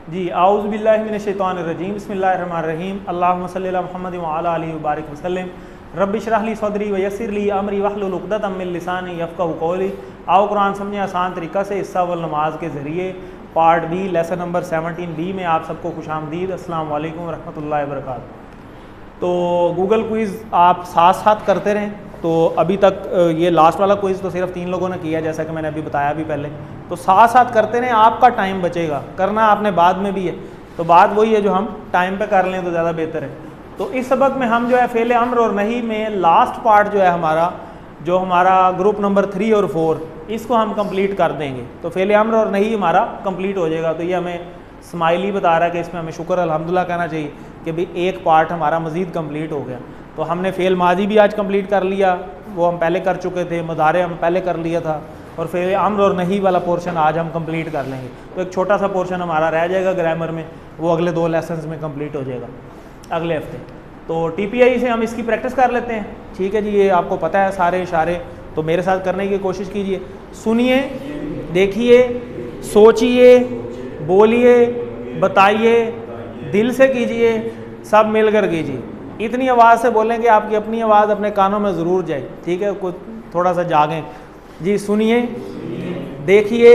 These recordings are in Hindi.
जी आऊज़ु बिल्लाहि मिनश शैतानिर रजीम बिस्मिल्लाहिर रहमानिर रहीम अल्लाहुम्मा सल्लि अला मुहम्मद व अला आलिहि व बारिक वसल्लम रब्बि इश्रह ली सदरी व यस्सिर ली अमरी वहलुल उक़दतम मिन लिसानी यफ़क़हू क़ौली। आओ कुरान समझें आसान तरीक़ा से, हिस्सा वल नमाज के ज़रिए, part B, lesson number 17B में आप सबको खुशामदीद। अस्सलामु अलैकुम व रहमतुल्लाहि व बरकातहू। तो गूगल क्विज़ आप साथ साथ करते रहें। तो अभी तक ये लास्ट वाला क्विज़ तो सिर्फ 3 लोगों ने किया, जैसा कि मैंने अभी बताया भी पहले। तो साथ साथ करते रहें, आपका टाइम बचेगा। करना आपने बाद में भी है, तो बात वही है जो हम टाइम पे कर लें तो ज़्यादा बेहतर है। तो इस सबक में हम जो है फ़ेल अम्र और नहीं में लास्ट पार्ट जो है हमारा ग्रुप नंबर 3 और 4, इसको हम कंप्लीट कर देंगे। तो फ़ेल अम्र और नहीं हमारा कंप्लीट हो जाएगा। तो ये हमें स्माइली बता रहा है कि इसमें हमें शुक्र अल्हम्दुलिल्लाह कहना चाहिए कि भाई एक पार्ट हमारा मज़ीद कंप्लीट हो गया। तो हमने फ़ेल माजी भी आज कंप्लीट कर लिया, वो हम पहले कर चुके थे। मुदारे हम पहले कर लिया था, और फ़ेल अम्र और नहीं वाला पोर्शन आज हम कंप्लीट कर लेंगे। तो एक छोटा सा पोर्शन हमारा रह जाएगा ग्रामर में, वो अगले 2 लेसन्स में कंप्लीट हो जाएगा अगले हफ्ते। तो TPI से हम इसकी प्रैक्टिस कर लेते हैं। ठीक है जी, ये आपको पता है सारे इशारे, तो मेरे साथ करने की कोशिश कीजिए। सुनिए, देखिए, सोचिए, बोलिए, बताइए, दिल से कीजिए, सब मिलकर कीजिए। इतनी आवाज़ से बोलें कि आपकी अपनी आवाज़ अपने कानों में ज़रूर जाए। ठीक है, कुछ थोड़ा सा जागें जी। सुनिए, देखिए,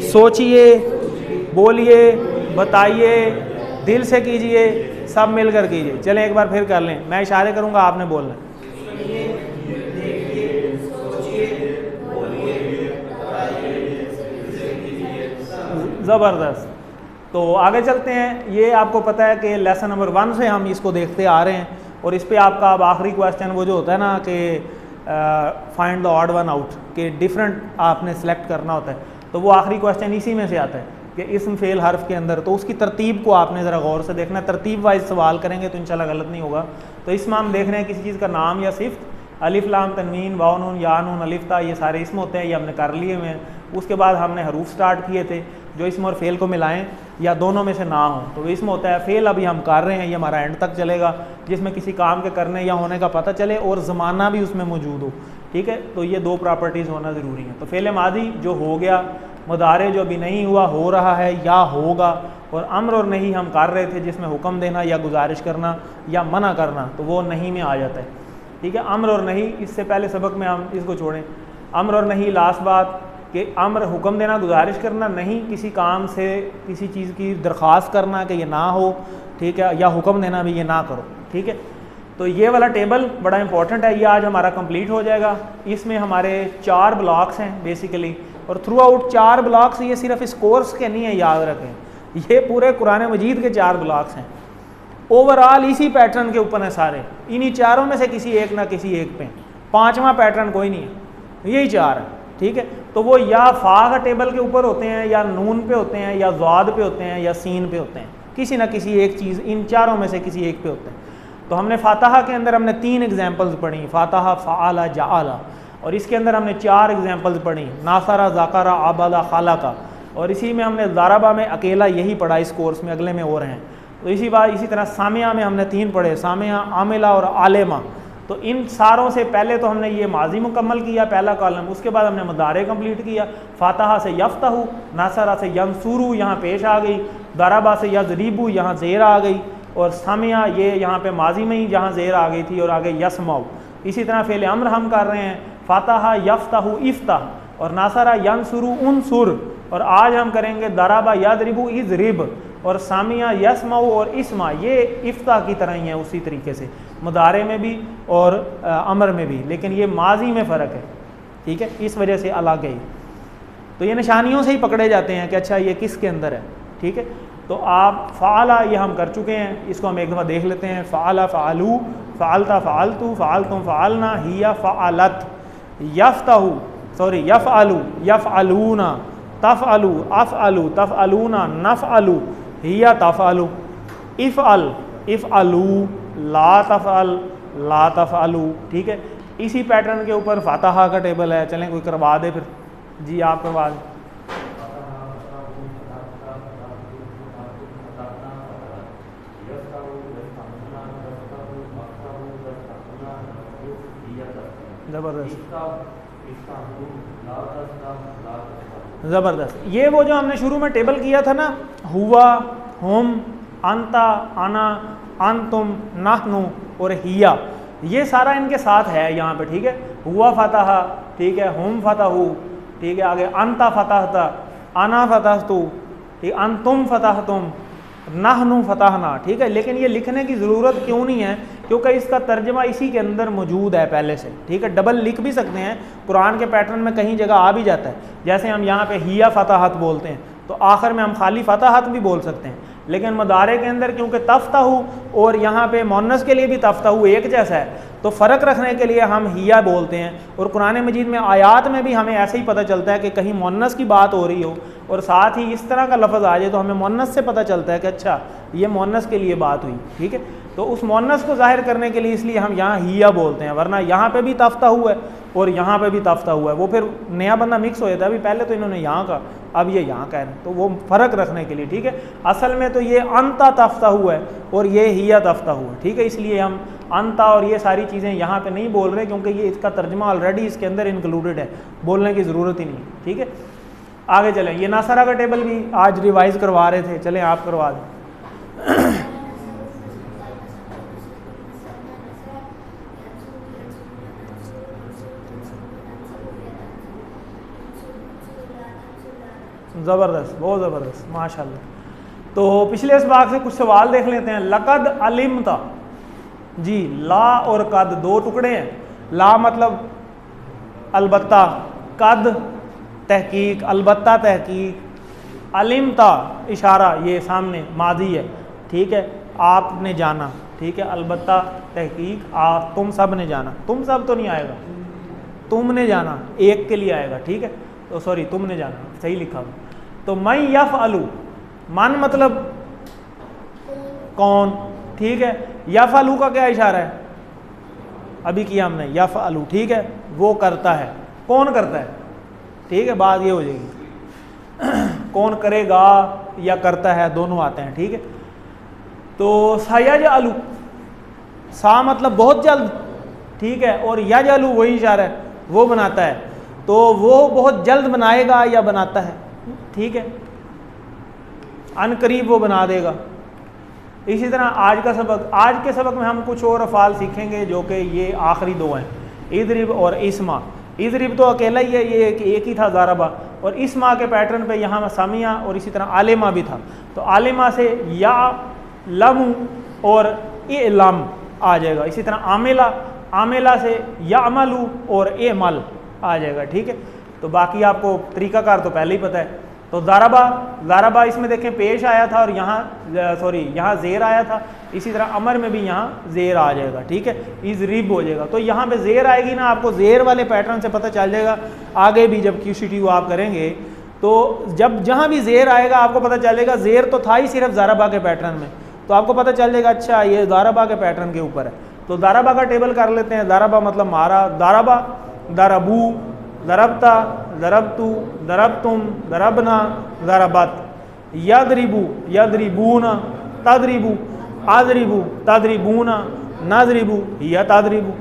सोचिए, बोलिए, बताइए, दिल से कीजिए, सब मिलकर कीजिए। चलें एक बार फिर कर लें, मैं इशारे करूंगा, आपने बोलना है। ज़बरदस्त। तो आगे चलते हैं। ये आपको पता है कि लेसन नंबर 1 से हम इसको देखते आ रहे हैं, और इस पे आपका अब आखिरी क्वेश्चन वो जो होता है ना कि find the odd one out, कि डिफरेंट आपने सेलेक्ट करना होता है। तो वो आखिरी क्वेश्चन इसी में से आता है कि इस्म फेल हर्फ के अंदर, तो उसकी तरतीब को आपने ज़रा गौर से देखना है। तरतीब वाइज सवाल करेंगे तो इंशाल्लाह गलत नहीं होगा। तो इसमें हम देख रहे हैं किसी चीज़ का नाम या सिफ्त, अलिफ लाम तनवीन वाव नून या नून अलिफ ता, ये सारे इसम होते हैं, ये हमने कर लिए हुए हैं। उसके बाद हमने हरूफ स्टार्ट किए थे जो इसम और फेल को मिलाएं या दोनों में से ना हो, तो इसम होता है। फेल अभी हम कर रहे हैं, ये हमारा एंड तक चलेगा, जिसमें किसी काम के करने या होने का पता चले और ज़माना भी उसमें मौजूद हो। ठीक है, तो ये 2 प्रॉपर्टीज़ होना ज़रूरी है। तो फेल मादी जो हो गया, मुदारे जो अभी नहीं हुआ, हो रहा है या होगा, और अम्र और नहीं हम कर रहे थे जिसमें हुक्म देना या गुजारिश करना या मना करना, तो वो नहीं में आ जाता है। ठीक है, अम्र और नहीं, इससे पहले सबक में हम इसको छोड़ें। अम्र और नहीं लास्ट बात कि अम्र हुक्म देना, गुजारिश करना, नहीं किसी काम से किसी चीज़ की दरख्वास्त करना कि ये ना हो। ठीक है, या हुक्म देना भी ये ना करो। ठीक है, तो ये वाला टेबल बड़ा इंपॉर्टेंट है, ये आज हमारा कंप्लीट हो जाएगा। इसमें हमारे 4 ब्लॉक्स हैं बेसिकली, और थ्रू आउट 4 ब्लॉक्स, ये सिर्फ इस कोर्स के नहीं है, याद रखें, ये पूरे कुरान मजीद के 4 ब्लॉक्स हैं। ओवरऑल इसी पैटर्न के ऊपर हैं सारे, इन्हीं 4 में से किसी एक ना किसी एक पे, 5वां पैटर्न कोई नहीं है, यही 4 है। ठीक है, तो वो या फ़ा का टेबल के ऊपर होते हैं, या नून पे होते हैं, या ज़ाद पे होते हैं, या सीन पे होते हैं, किसी ना किसी एक चीज़ इन 4 में से किसी एक पे होते हैं। तो हमने फातिहा के अंदर हमने 3 एग्जाम्पल्स पढ़ी, फातिहा, फ़आला, जाअला, और इसके अंदर हमने 4 एग्जाम्पल्स पढ़ी, नासरा, ज़ाकरा, आबदा, खालाका, और इसी में हमने ज़ारबा में अकेला यही पढ़ा इस कोर्स में, अगले में और हैं। तो इसी तरह सामिया में हमने 3 पढ़े, सामिया, आमिला और आलेमा। तो इन सारों से पहले तो हमने ये माजी मुकम्मल किया, पहला कॉलम, उसके बाद हमने मुदारे कंप्लीट किया। फातिहा से यफ्तहू, नासरा से यंसुरू यहाँ पेश आ गई, ज़ारबा से यज़रिबू यहाँ ज़ेर आ गई, और सामिया ये यहाँ पे माजी में ही जहाँ ज़ेर आ गई थी और आगे यसमाऊ। इसी तरह फ़ेल अम्र हम कर रहे हैं, फातिहा यफ्तहू इफ्ताह, और नासरा यंसुरू उनसुर, और आज हम करेंगे दराबा यदरिबू इज़रिब, और सामिया यसमाऊ और इस्मा, ये इफ्ताह की तरह ही है उसी तरीके से, मुदारे में भी और अमर में भी, लेकिन ये माजी में फ़र्क है। ठीक है, इस वजह से अलग है। तो ये निशानियों से ही पकड़े जाते हैं कि अच्छा ये किसके अंदर है। ठीक है, तो आप फ़ाला ये हम कर चुके हैं, इसको हम एक दफ़ा देख लेते हैं। फ़ाला फ़ालू, फ़ालता फ़ालतू, फ़ालतुम फ़ालना, हिया फ़ालत, यफ़्तहू सॉरी यफ़अलू, यफ़अलूना, तफ़अलू, अफ़अलू, तफ़अलूना, नफ़अलू, हिया तफ़अलू, इफ़अल, इफ़अलू, ला तफ़अल, ला तफ़अलू। ठीक है, इसी पैटर्न के ऊपर फातिहा का टेबल है। चलें कोई करवा दे फिर। जी आप करवा दें। ज़बरदस्त। ये वो जो हमने शुरू में टेबल किया था ना, हुआ, हम, अंता, आना, अंतुम, नहनु और हिया, ये सारा इनके साथ है यहाँ पे, ठीक है। हुआ फतह, ठीक है, हम फतहू, ठीक है, आगे अंता फतहता, आना फतहतु, ठीक, अंतुम फतहतुम, नहनु फतहना, ठीक है। लेकिन ये लिखने की ज़रूरत क्यों नहीं है, क्योंकि इसका तर्जमा इसी के अंदर मौजूद है पहले से, ठीक है। डबल लिख भी सकते हैं, कुरान के पैटर्न में कहीं जगह आ भी जाता है, जैसे हम यहाँ पे हिया फतहत बोलते हैं तो आखिर में हम खाली फतहत भी बोल सकते हैं, लेकिन मदारे के अंदर क्योंकि तफ्ताहू और यहाँ पे मोन्नस के लिए भी तफ्ताहू एक जैसा है, तो फ़र्क रखने के लिए हम हिया बोलते हैं। और कुरान मजीद में आयात में भी हमें ऐसे ही पता चलता है कि कहीं मोन्नस की बात हो रही हो और साथ ही इस तरह का लफ्ज़ आ जाए तो हमें मोन्नस से पता चलता है कि अच्छा ये मोन्नस के लिए बात हुई, ठीक है। तो उस मोन्नस को जाहिर करने के लिए इसलिए हम यहाँ हिया बोलते हैं, वरना यहाँ पे भी तफ्ताहू है और यहाँ पे भी तफ्ताहू है, वो फिर नया बंदा मिक्स हो जाता है। अभी पहले तो इन्होंने यहाँ का, अब ये यहाँ कह रहे हैं, तो वो फ़र्क रखने के लिए, ठीक है। असल में तो ये अंता तफ्ताहू है और ये हिया तफ्ताहू है, ठीक है। इसलिए हम अंता और ये सारी चीज़ें यहाँ पे नहीं बोल रहे, क्योंकि ये इसका तर्जमा ऑलरेडी इसके अंदर इंक्लूडेड है, बोलने की ज़रूरत ही नहीं है, ठीक है। आगे चलें, ये नासरा का टेबल भी आज रिवाइज़ करवा रहे थे, चलें आप करवा दें। ज़बरदस्त, बहुत ज़बरदस्त, माशाल्लाह। तो पिछले इसबाग से कुछ सवाल देख लेते हैं। लक़द अलिमता, जी ला और कद दो टुकड़े हैं। ला मतलब अलबत्ता, कद तहकीक, अलबत्ता तहकीक, अलिमता इशारा, ये सामने माजी है, ठीक है, आपने जाना, ठीक है, अलबत्ता तहकीक, आप तुम सब ने जाना, तुम सब तो नहीं आएगा, तुमने जाना एक के लिए आएगा, ठीक है। तो सॉरी, तुमने जाना, सही लिखा हुआ। तो मैं यफ़अलु, मन मतलब कौन, ठीक है। यफ़अलु का क्या इशारा है, अभी किया हमने, यफ़अलु, ठीक है, वो करता है, कौन करता है, ठीक है, बात ये हो जाएगी कौन करेगा या करता है, दोनों आते हैं, ठीक है। तो सयजअलु, सा मतलब बहुत जल्द, ठीक है, और यजअलु वही इशारा है, वो बनाता है, तो वो बहुत जल्द बनाएगा या बनाता है, ठीक है, अनकरीब वो बना देगा। इसी तरह आज का सबक, आज के सबक में हम कुछ और अफ़ाल सीखेंगे जो कि ये आखिरी दो हैं, इदरिब और इस्मा। इदरिब तो अकेला ही है, ये एक ही था ज़ारबा, और इस्मा के पैटर्न पे यहाँ सामिया और इसी तरह आलिमा भी था। तो आलिमा से या लमू और इलम आ जाएगा। इसी तरह आमिला, आमिला से या अमलू और एमल आ जाएगा, ठीक है। तो बाकी आपको तरीक़ाकार तो पहले ही पता है। तो ज़ारबा, ज़ारबा इसमें देखें पेश आया था और यहाँ सॉरी यहाँ ज़ेर आया था, इसी तरह अमर में भी यहाँ ज़ेर आ जाएगा, ठीक है, इज़रिब हो जाएगा। तो यहाँ पे ज़ेर आएगी ना, आपको ज़ेर वाले पैटर्न से पता चल जाएगा। आगे भी जब QCTU आप करेंगे तो जब जहाँ भी ज़ेर आएगा आपको पता चलेगा, ज़ेर तो था ही सिर्फ ज़ारबा के पैटर्न में, तो आपको पता चल जाएगा अच्छा ये ज़ारबा के पैटर्न के ऊपर है। तो ज़ारबा का टेबल कर लेते हैं। ज़ारबा मतलब मारा, ज़ारबा, ज़रबू, ज़रबता, ज़रबतु, ज़रबतुम, ज़रबना, ज़रबत, यदरिबू, यदरिबूना, तदरिबू, आदरिबू, तदरिबूना, नजरिबू, या तदरिबू,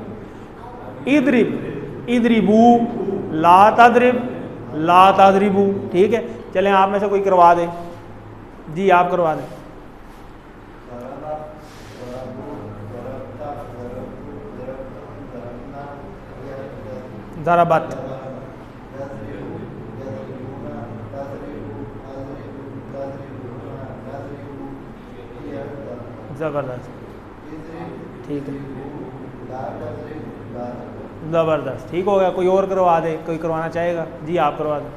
इदरिब, इदरिबू, ला तदरिब, ला तदरिबू, ठीक है। चलें आप में से कोई करवा दे, जी आप करवा दें। ज़रबत, ज़बरदस्त, ठीक है, ज़बरदस्त, ठीक हो गया। कोई और करवा दे, कोई करवाना चाहेगा, जी आप करवा दें।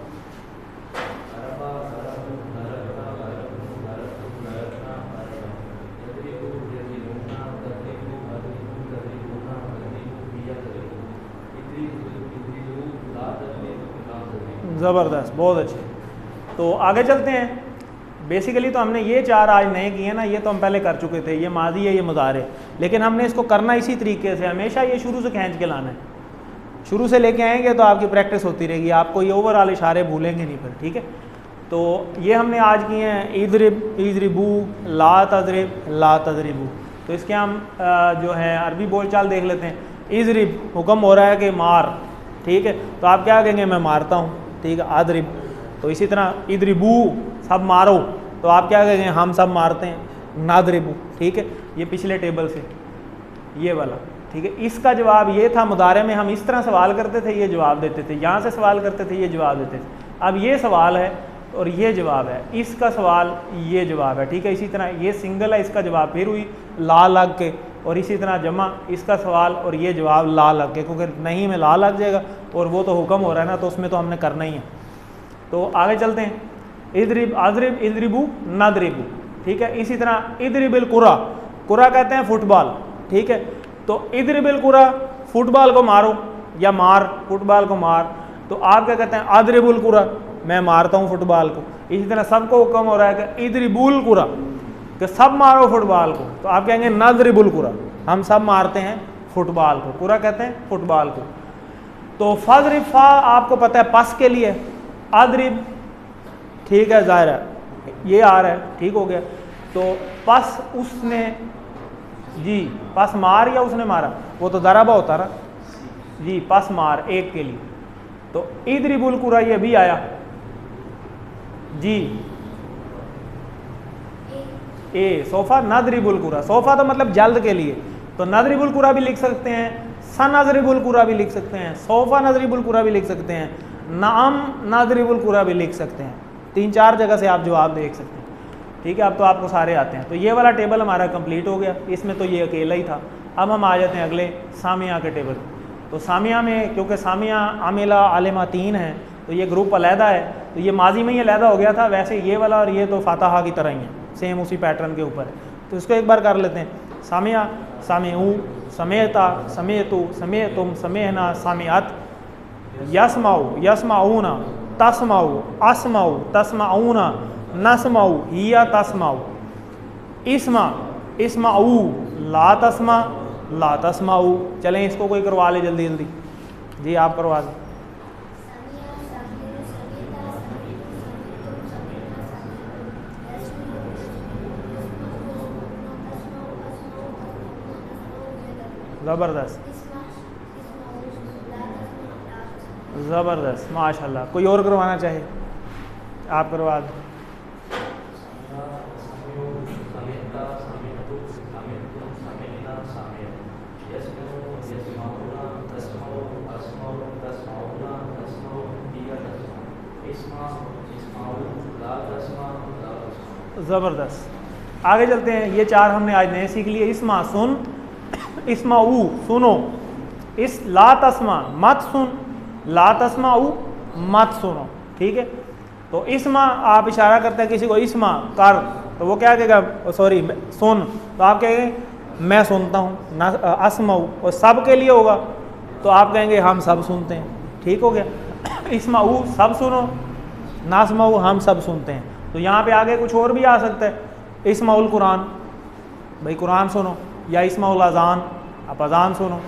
ज़बरदस्त, बहुत अच्छे। तो आगे चलते हैं। बेसिकली तो हमने ये चार आज नए किए ना, ये तो हम पहले कर चुके थे, ये माजी है, ये मुज़ारे, लेकिन हमने इसको करना इसी तरीके से, हमेशा ये शुरू से खींच के लाना है। शुरू से लेके आएंगे तो आपकी प्रैक्टिस होती रहेगी, आपको ये ओवरऑल इशारे भूलेंगे नहीं फिर, ठीक है। तो ये हमने आज किए हैं इदरिब, इदरिबू, ला तदरिब, ला तदरिबू। तो इसके हम जो है अरबी बोलचाल देख लेते हैं। इदरिब हुक्म हो रहा है कि मार, ठीक है, तो आप क्या कहेंगे, मैं मारता हूँ, ठीक है, आदरिब। तो इसी तरह इदरिबू, सब मारो, तो आप क्या कहेंगे, हम सब मारते हैं, नादरिबू, ठीक है, ये पिछले टेबल से ये वाला, ठीक है। इसका जवाब ये था, मुदारे में हम इस तरह सवाल करते थे, ये जवाब देते थे, यहाँ से सवाल करते थे, ये जवाब देते थे। अब ये सवाल है और ये जवाब है, इसका सवाल ये जवाब है, ठीक है। इसी तरह ये सिंगल है, इसका जवाब फिर हुई ला लग के, और इसी तरह जमा, इसका सवाल और ये जवाब ला लग के, क्योंकि नहीं में ला लग जाएगा और वो तो हुक्म हो रहा है ना, तो उसमें तो हमने करना ही है। तो आगे चलते हैं, इदरिब अजरिब इदरिबू नदरिबू, ठीक है। इसी तरह इदरिबिल कुरा, कुरा कहते हैं फुटबॉल, ठीक है। तो इदरिबिल कुरा, फुटबॉल को मारो या मार, फुटबॉल को मार। तो आप क्या कहते हैं, अदरिबुल कुरा, मैं मारता हूँ फुटबॉल को। इसी तरह सबको हुक्म हो रहा है कि इदरिबुल कुरा, कि सब मारो फुटबॉल को। तो आप कहेंगे नदरिबुल कुरा, हम सब मारते हैं फुटबॉल को, कुरा कहते हैं फुटबॉल को। तो फजरिब, फा आपको पता है पस के लिए, अदरिब, ठीक है, जाहिर है ये आ रहा है, ठीक हो गया। तो पस उसने, जी पस मार या उसने मारा, वो तो दराबा होता ना जी, पस मार एक के लिए। तो इदरिबुल कुरा ये भी आया जी, ए सोफा, नदरिबुल कुरा, सोफा तो मतलब जल्द के लिए, तो नदरिबुल कुरा भी लिख सकते हैं, सनजरिबुल कुरा भी लिख सकते हैं, सोफा नजरिबुल कुरा भी लिख सकते हैं, नाम नदरिबुल कुरा भी लिख सकते हैं। 3-4 जगह से आप जवाब देख सकते हैं, ठीक है। अब तो आपको सारे आते हैं। तो ये वाला टेबल हमारा कंप्लीट हो गया, इसमें तो ये अकेला ही था। अब हम आ जाते हैं अगले सामिया के टेबल। तो सामिया में, क्योंकि सामिया आमिला आलिमा 3 है, तो ये ग्रुप अलहदा है, तो ये माजी में ही अलहदा हो गया था। वैसे ये वाला और ये तो फातहा की तरह ही है, सेम उसी पैटर्न के ऊपर है। तो इसको एक बार कर लेते हैं, सामिया, सामिऊ, समेता, समेतु, समेतुम, समेहना, सामियात, यसमाऊ, यसमाऊना, तस्माऊ, असमाऊ, तस्माऊना, नस्माऊ, हिया तस्माऊ, इस्मा, इस्माऊ, ला तस्मा, ला तस्माऊ। चलें इसको कोई करवा ले जल्दी जल्दी, जी आप करवा दें। ज़बरदस्त, ज़बरदस्त, माशाल्लाह। कोई और करवाना चाहे आप करवा दें। ज़बरदस्त। आगे चलते हैं, ये 4 हमने आज नए सीख लिए। इस्मा सुन, इस्मा ऊ सुनो, इस ला तस्मा मत सुन, ला तस्मा ऊ मत सुनो, ठीक है। तो इस्मा आप इशारा करते हैं किसी को, इस्मा कर, तो वो क्या कहेगा, सॉरी सुन, तो आप कहेंगे मैं सुनता हूँ। ना असमाऊ, और सब के लिए होगा तो आप कहेंगे हम सब सुनते हैं, ठीक हो गया। इस्मा ऊ सब सुनो, नासमाऊ हम सब सुनते हैं। तो यहाँ पे आगे कुछ और भी आ सकता है, इस्माउल कुरान, भाई कुरान सुनो, या इस्माउल अजान, आप अजान सुनो,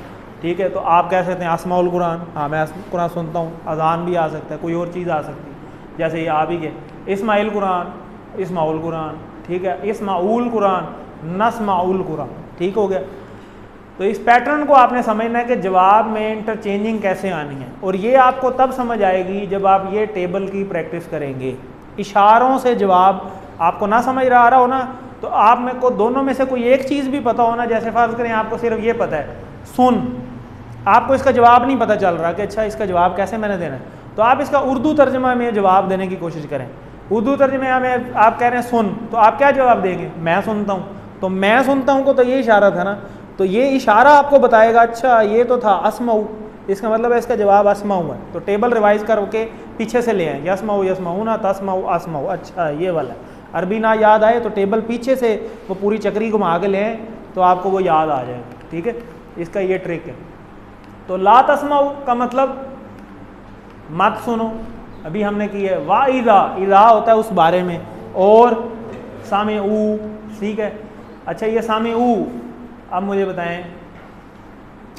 ठीक है। तो आप कह सकते हैं अस्माउल कुरान, हाँ मैं कुरान सुनता हूँ। अजान भी आ सकता है, कोई और चीज़ आ सकती है, जैसे ये आ भी गए, इस्माइल कुरान, इस्माउल कुरान, ठीक है। इस्माउल कुरान, नस्माउल कुरान, ठीक हो गया। तो इस पैटर्न को आपने समझना है कि जवाब में इंटरचेंजिंग कैसे आनी है, और ये आपको तब समझ आएगी जब आप ये टेबल की प्रैक्टिस करेंगे। इशारों से जवाब आपको ना समझ रहा आ रहा हो ना, तो आप में को दोनों में से कोई एक चीज़ भी पता हो ना, जैसे फ़र्ज़ करें आपको सिर्फ ये पता है सुन, आपको इसका जवाब नहीं पता चल रहा कि अच्छा इसका जवाब कैसे मैंने देना है, तो आप इसका उर्दू तर्जमा में जवाब देने की कोशिश करें। उर्दू तर्जमे में आप कह रहे हैं सुन, तो आप क्या जवाब देंगे, मैं सुनता हूँ। तो मैं सुनता हूँ को तो ये इशारा था ना, तो ये इशारा आपको बताएगा अच्छा ये तो था अस्माऊ, इसका मतलब है इसका जवाब अस्माऊ है। तो टेबल रिवाइज करके पीछे से ले आए, यसमाऊ यसमाऊ ना तस्माऊ अस्माऊ, अच्छा ये वाला है। अरबी ना याद आए तो टेबल पीछे से वो पूरी चक्री घुमा के ले आए तो आपको वो याद आ जाएगा, ठीक है। इसका ये ट्रिक है। तो ला तस्माऊ का मतलब मत सुनो, अभी हमने की है। वा इदा, इदा होता है उस बारे में, और सामे ऊ, ठीक है। अच्छा ये सामे ऊ, अब मुझे बताएं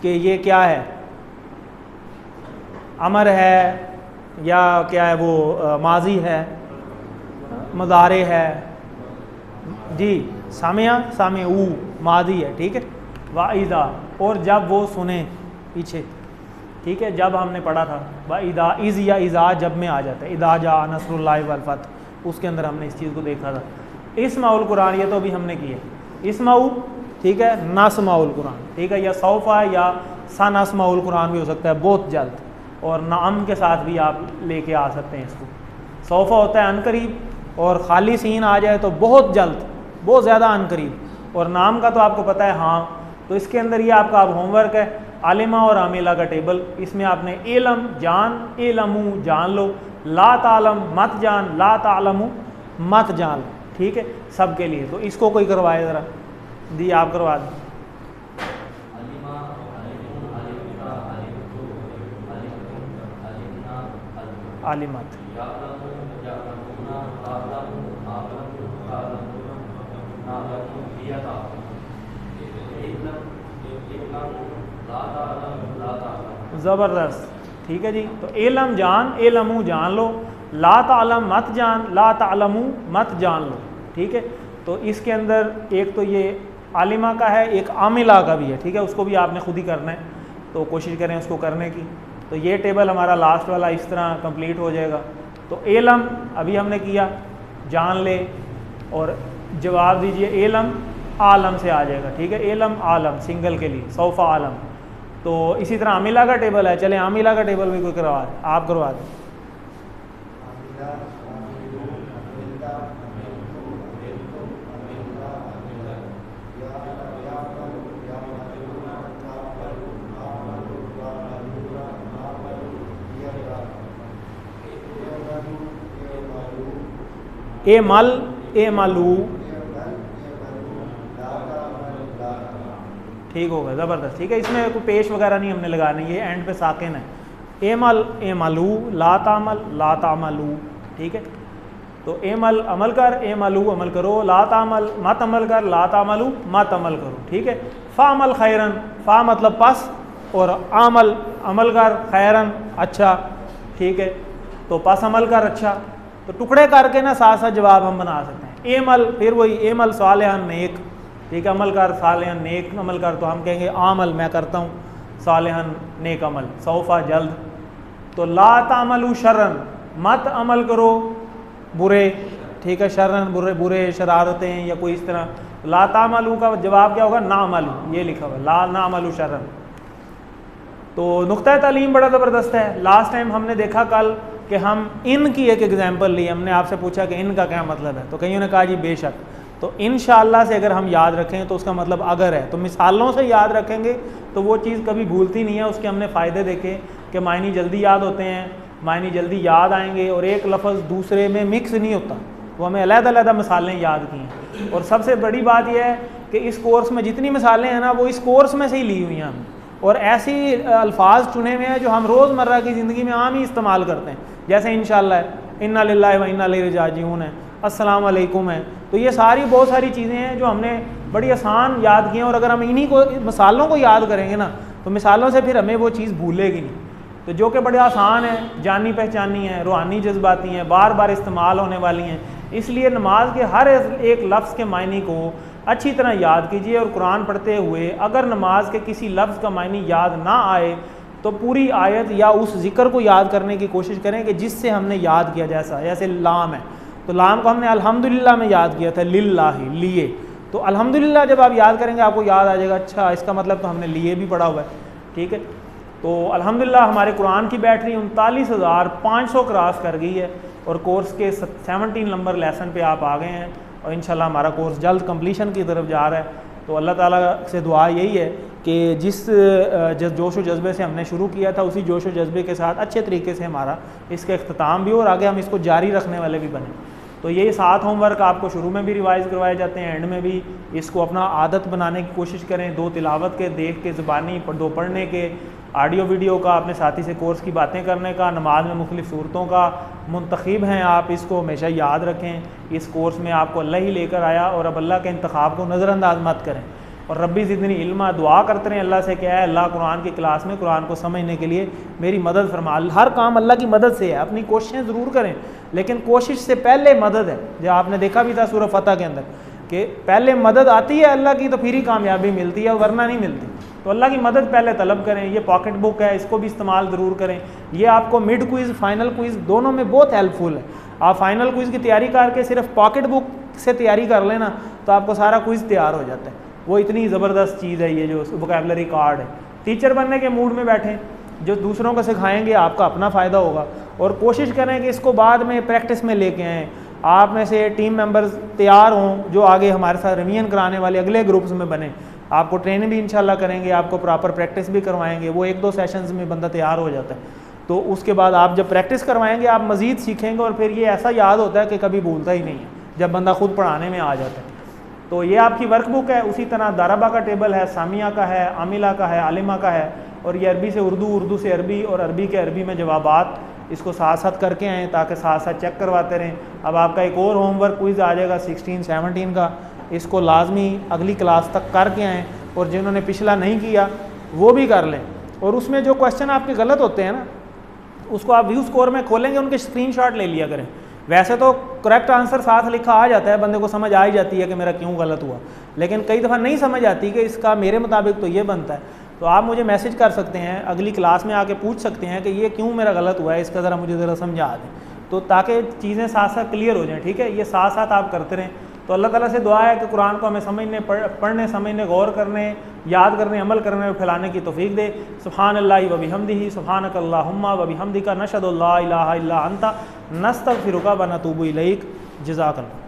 कि ये क्या है, अमर है या क्या है, वो माजी है, मज़ारे है जी। सामिया सामे ऊ माजी है, ठीक है। वाइदा, और जब वो सुने पीछे, ठीक है, जब हमने पढ़ा था वाइदा, इज़ या इज़ा जब में आ जाता है, इदा जा नसरुल्लाहि वल फतह, उसके अंदर हमने इस चीज़ को देखा था। इस्माउल कुरान, ये तो अभी हमने किया इस्माउ, ठीक है, नास्माउल कुरान, ठीक है, या सौफा या सनास्माउल कुरान भी हो सकता है बहुत जल्द, और नाम के साथ भी आप लेके आ सकते हैं इसको। सौफा होता है अनकरीब, और खाली सीन आ जाए तो बहुत जल्द, बहुत ज़्यादा अनकरीब, और नाम का तो आपको पता है हाँ। तो इसके अंदर ये आपका अब होमवर्क है, आलिमा और आमिला का टेबल, इसमें आपने इलम जान, इलमू जान लो, ला तालम मत जान, ला तालमू मत जान लो, ठीक है, सबके लिए। तो इसको कोई करवाए ज़रा, दी आप करवा दें। आलिमत, ज़बरदस्त, ठीक है जी। तो इलम जान, इलमू जान लो, ला तालम मत जान, ला तालमू मत जान लो, ठीक है। तो इसके अंदर एक तो ये आलिमा का है, एक आमिला का भी है, ठीक है, उसको भी आपने खुद ही करना है, तो कोशिश करें उसको करने की। तो ये टेबल हमारा लास्ट वाला इस तरह कंप्लीट हो जाएगा। तो इलम अभी हमने किया, जान ले, और जवाब दीजिए इलम आलम से आ जाएगा, ठीक है, इलम आलम सिंगल के लिए, सौफा आलम। तो इसी तरह आमिला का टेबल है, चले आमिला का टेबल भी कोई करवा दें, आप करवा दें। ए मल, ए मालू, ठीक होगा, ज़बरदस्त, ठीक है। इसमें कोई पेश वगैरह नहीं हमने लगानी, ये एंड पे साकिन है। ए मल, ए मालू, ला तामल, ला तामलू, ठीक है। तो ए मल अमल कर, ए मालू अमल करो, ला तामल मत अमल कर, ला तामलू मत अमल करो, ठीक है। फ़ा अमल खैरन, फ़ा मतलब पस, और आमल अमल कर, खैरन अच्छा, ठीक है। तो पस अमल कर अच्छा, तो टुकड़े करके ना साथ साथ जवाब हम बना सकते हैं। एमल, फिर वही एमल सालेहन नेक, ठीक है, अमल कर सालेहन नेक अमल कर, तो हम कहेंगे आमल मैं करता हूँ, सालेहन नेक अमल, सौफा जल्द। तो ला तामलू शर्रन, मत अमल करो बुरे, ठीक है, शर्रन बुरे, बुरे शरारतें या कोई इस तरह। ला तामलू का जवाब क्या होगा, ना अमलू, ये लिखा हुआ ला ना अमलू शर्रन। तो नुक्ता तालीम बड़ा ज़बरदस्त है। लास्ट टाइम हमने देखा कल कि हम इन की एक एग्जाम्पल ली, हमने आपसे पूछा कि इन का क्या मतलब है, तो कईयों ने कहा जी बेशक। तो इंशाअल्लाह से अगर हम याद रखें तो उसका मतलब अगर है, तो मिसालों से याद रखेंगे तो वो चीज़ कभी भूलती नहीं है। उसके हमने फ़ायदे देखे कि मायनी जल्दी याद होते हैं, मायनी जल्दी याद आएंगे, और एक लफ्ज़ दूसरे में मिक्स नहीं होता, वो हमें अलग-अलग मिसालें याद की हैं। और सबसे बड़ी बात यह है कि इस कोर्स में जितनी मिसालें हैं ना, वो इस कोर्स में से ही ली हुई हैं हमने, और ऐसी अल्फाज चुने हुए हैं जो हम रोज़मर्रा की ज़िंदगी में आम ही इस्तेमाल करते हैं, जैसे इंशाअल्लाह है, इन्ना लिल्लाहि व इन्ना इलैहि राजिऊन है, अस्सलाम वालेकुम है। तो ये सारी बहुत सारी चीज़ें हैं जो हमने बड़ी आसान याद की हैं, और अगर हम इन्हीं को मिसालों को याद करेंगे ना, तो मिसालों से फिर हमें वो चीज़ भूलेगी नहीं। तो जो कि बड़े आसान है, जानी पहचानी है, रूहानी जज्बाती हैं, बार बार इस्तेमाल होने वाली हैं। इसलिए नमाज के हर एक लफ्ज़ के मायने को अच्छी तरह याद कीजिए, और कुरान पढ़ते हुए अगर नमाज के किसी लफ्ज़ का मायने याद ना आए तो पूरी आयत या उस ज़िक्र को याद करने की कोशिश करें कि जिससे हमने याद किया। जैसे लाम है, तो लाम को हमने अल्हम्दुलिल्लाह में याद किया था, लिल्लाहि लिए। तो अल्हम्दुलिल्लाह जब आप याद करेंगे आपको याद आ जाएगा, अच्छा इसका मतलब तो हमने लिए भी पढ़ा हुआ है, ठीक है। तो अल्हम्दुलिल्लाह हमारे कुरान की बैटरी 39,500 क्रॉस कर गई है, और कोर्स के 17 नंबर लेसन पे आप आ गए हैं, और इंशाल्लाह हमारा कोर्स जल्द कंप्लीशन की तरफ जा रहा है। तो अल्लाह ताला से दुआ यही है कि जिस जोश व जज्बे से हमने शुरू किया था, उसी जोश व जज्बे के साथ अच्छे तरीके से हमारा इसका इख्तिताम भी हो, और आगे हम इसको जारी रखने वाले भी बने। तो ये 7 होमवर्क आपको शुरू में भी रिवाइज़ करवाए जाते हैं, एंड में भी। इसको अपना आदत बनाने की कोशिश करें, 2 तिलावत के, देख के ज़बानी, 2 पढ़ने के, ऑडियो वीडियो का, अपने साथी से कोर्स की बातें करने का, नमाज में मुख्तलिफ़ सूरतों का मुंतखब हैं आप, इसको हमेशा याद रखें। इस कोर्स में आपको अल्लाह ही लेकर आया, और अब अल्लाह के इंतखाब को नज़रअंदाज मत करें। और रब्बी ज़िदनी इल्मा, दुआ करते रहें अल्लाह से, क्या है अल्लाह कुरान की क्लास में कुरान को समझने के लिए मेरी मदद फरमा। हर काम अल्लाह की मदद से है, अपनी कोशिशें ज़रूर करें, लेकिन कोशिश से पहले मदद है। जो आपने देखा भी था सूरह फतह के अंदर कि पहले मदद आती है अल्लाह की, तो फिर ही कामयाबी मिलती है, वरना नहीं मिलती। तो अल्लाह की मदद पहले तलब करें। ये पॉकेट बुक है, इसको भी इस्तेमाल ज़रूर करें। ये आपको मिड क्विज़, फाइनल क्विज़ दोनों में बहुत हेल्पफुल है। आप फाइनल क्विज़ की तैयारी करके सिर्फ पॉकेट बुक से तैयारी कर लेना तो आपको सारा क्विज़ तैयार हो जाता है। वो इतनी ज़बरदस्त चीज़ है ये जो वोकैबुलरी कार्ड है। टीचर बनने के मूड में बैठें, जो दूसरों को सिखाएंगे आपका अपना फ़ायदा होगा, और कोशिश करें कि इसको बाद में प्रैक्टिस में लेके आएँ। आप में से टीम मेंबर्स तैयार हों जो आगे हमारे साथ रिवीजन कराने वाले अगले ग्रुप्स में बने। आपको ट्रेनिंग भी इंशाल्लाह करेंगे, आपको प्रॉपर प्रैक्टिस भी करवाएंगे। वो 1-2 सेशंस में बंदा तैयार हो जाता है, तो उसके बाद आप जब प्रैक्टिस करवाएंगे आप मज़ीद सीखेंगे, और फिर ये ऐसा याद होता है कि कभी भूलता ही नहीं है जब बंदा खुद पढ़ाने में आ जाता है। तो ये आपकी वर्कबुक है। उसी तरह दाराबा का टेबल है, सामिया का है, आमिला का है, आलिमा का है, और ये अरबी से उर्दू, उर्दू से अरबी, और अरबी के अरबी में जवाबात। इसको साथ साथ करके आएँ ताकि साथ साथ चेक करवाते रहें। अब आपका एक और होमवर्क क्विज़ आ जाएगा 16-17 का, इसको लाजमी अगली क्लास तक करके आएँ, और जिन्होंने पिछला नहीं किया वो भी कर लें। और उसमें जो क्वेश्चन आपके गलत होते हैं ना, उसको आप व्यू स्कोर में खोलेंगे, उनके स्क्रीनशॉट ले लिया करें। वैसे तो करेक्ट आंसर साथ लिखा आ जाता है, बंदे को समझ आ ही जाती है कि मेरा क्यों गलत हुआ, लेकिन कई दफ़ा नहीं समझ आती कि इसका मेरे मुताबिक तो ये बनता है। तो आप मुझे मैसेज कर सकते हैं, अगली क्लास में आके पूछ सकते हैं कि ये क्यों मेरा गलत हुआ है, इसका ज़रा मुझे ज़रा समझा दें, तो ताकि चीज़ें साथ साथ क्लियर हो जाएँ। ठीक है, ये साथ साथ आप करते रहें। तो अल्लाह ताला से दुआ है कि कुरान को हमें समझने, पढ़ने, समझने, गौर करने, याद करने, अमल करने और फैलाने की तौफीक दे। सुब्हानल्लाहि व बिहम्दिही, सुब्हानकल्लाहुम्मा व बिहम्दिका, नशहदु अल्ला इलाहा इल्ला अंता, नस्तगफिरुका व नतूबु इलैक। जज़ाकल्लाह।